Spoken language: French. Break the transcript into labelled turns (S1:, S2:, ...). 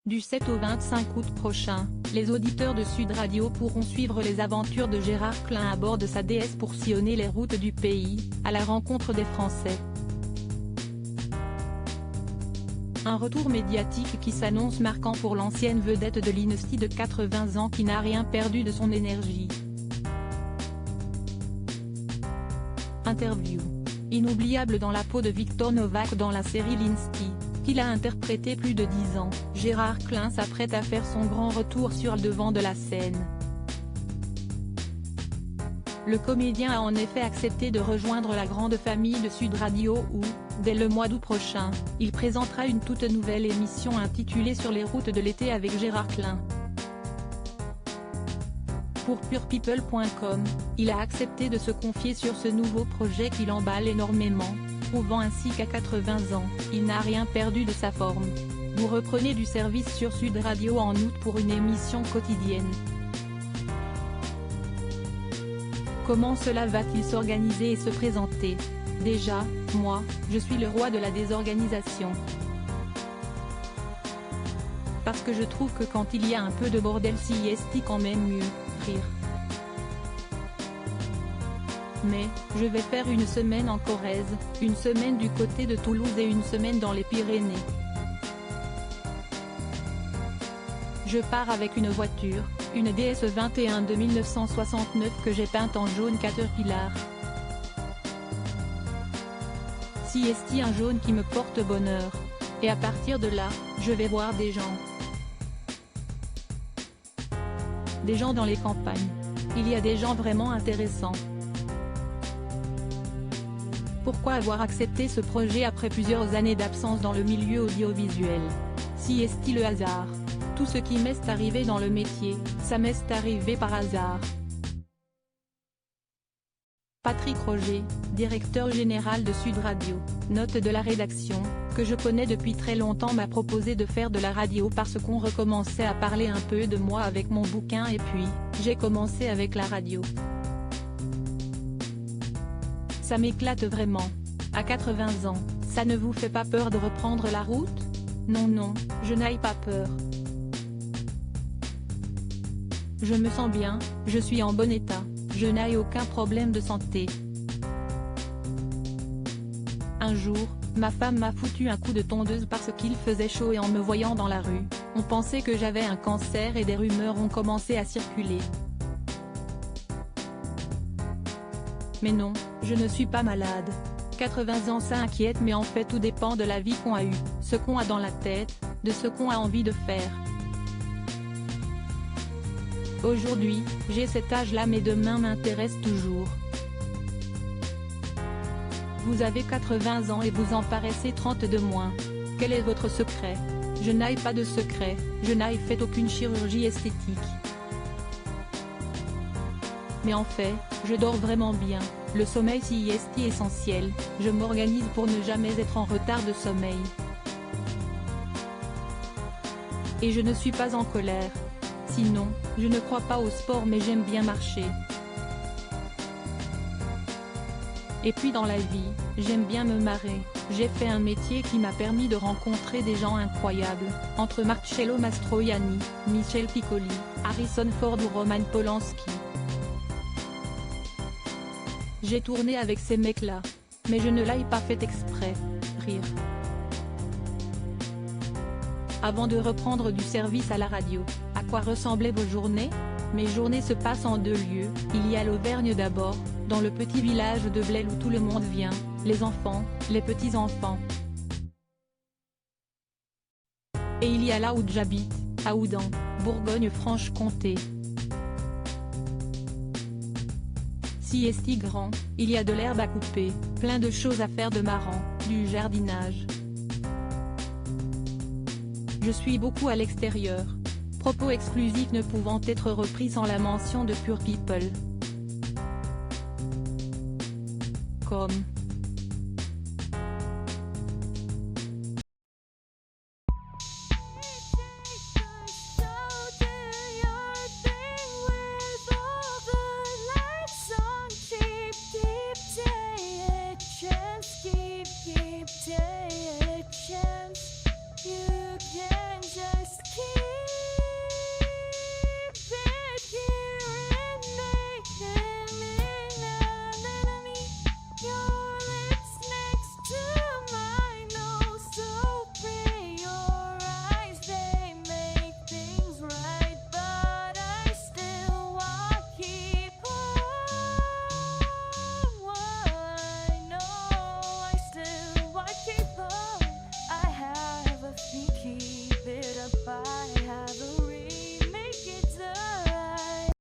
S1: Du 7 au 25 août prochain, les auditeurs de Sud Radio pourront suivre les aventures de Gérard Klein à bord de sa DS pour sillonner les routes du pays, à la rencontre des Français. Un retour médiatique qui s'annonce marquant pour l'ancienne vedette de l'Inesti de 80 ans qui n'a rien perdu de son énergie. Interview. Inoubliable dans la peau de Victor Novak dans la série l'Inesti, qu'il a interprété plus de 10 ans, Gérard Klein s'apprête à faire son grand retour sur le devant de la scène. Le comédien a en effet accepté de rejoindre la grande famille de Sud Radio où, dès le mois d'août prochain, il présentera une toute nouvelle émission intitulée Sur les routes de l'été avec Gérard Klein. Pour purepeople.com, il a accepté de se confier sur ce nouveau projet qui l'emballe énormément, prouvant ainsi qu'à 80 ans, il n'a rien perdu de sa forme. Vous reprenez du service sur Sud Radio en août pour une émission quotidienne. Comment cela va-t-il s'organiser et se présenter? Déjà, moi, je suis le roi de la désorganisation. Parce que je trouve que quand il y a un peu de bordel c'est quand même mieux, rire. Mais, je vais faire une semaine en Corrèze, une semaine du côté de Toulouse et une semaine dans les Pyrénées. Je pars avec une voiture, une DS 21 de 1969 que j'ai peinte en jaune Caterpillar. C'est un jaune qui me porte bonheur. Et à partir de là, je vais voir des gens. Des gens dans les campagnes. Il y a des gens vraiment intéressants. Pourquoi avoir accepté ce projet après plusieurs années d'absence dans le milieu audiovisuel? Si le hasard. Tout ce qui m'est arrivé dans le métier, ça m'est arrivé par hasard. Patrick Roger, directeur général de Sud Radio, note de la rédaction, que je connais depuis très longtemps m'a proposé de faire de la radio parce qu'on recommençait à parler un peu de moi avec mon bouquin et puis, j'ai commencé avec la radio. Ça m'éclate vraiment. À 80 ans, ça ne vous fait pas peur de reprendre la route? Non non, je n'ai pas peur. Je me sens bien, je suis en bon état, je n'ai aucun problème de santé. Un jour, ma femme m'a foutu un coup de tondeuse parce qu'il faisait chaud et en me voyant dans la rue, on pensait que j'avais un cancer et des rumeurs ont commencé à circuler. Mais non, je ne suis pas malade. 80 ans ça inquiète mais en fait tout dépend de la vie qu'on a eue, ce qu'on a dans la tête, de ce qu'on a envie de faire. Aujourd'hui, j'ai cet âge-là mais demain m'intéresse toujours. Vous avez 80 ans et vous en paraissez 30 de moins. Quel est votre secret? Je n'ai pas de secret, je n'ai fait aucune chirurgie esthétique. Mais en fait, je dors vraiment bien, le sommeil c'est essentiel, je m'organise pour ne jamais être en retard de sommeil. Et je ne suis pas en colère. Sinon, je ne crois pas au sport mais j'aime bien marcher. Et puis dans la vie, j'aime bien me marrer, j'ai fait un métier qui m'a permis de rencontrer des gens incroyables, entre Marcello Mastroianni, Michel Piccoli, Harrison Ford ou Roman Polanski. J'ai tourné avec ces mecs-là. Mais je ne l'ai pas fait exprès, rire. Avant de reprendre du service à la radio, à quoi ressemblaient vos journées? Mes journées se passent en deux lieux, il y a l'Auvergne d'abord, dans le petit village de Blel où tout le monde vient, les enfants, les petits-enfants. Et il y a là où j'habite, à Oudan, Bourgogne-Franche-Comté. Si est grand, il y a de l'herbe à couper, plein de choses à faire de marrant, du jardinage. Je suis beaucoup à l'extérieur. Propos exclusifs ne pouvant être repris sans la mention de Pure People. Comme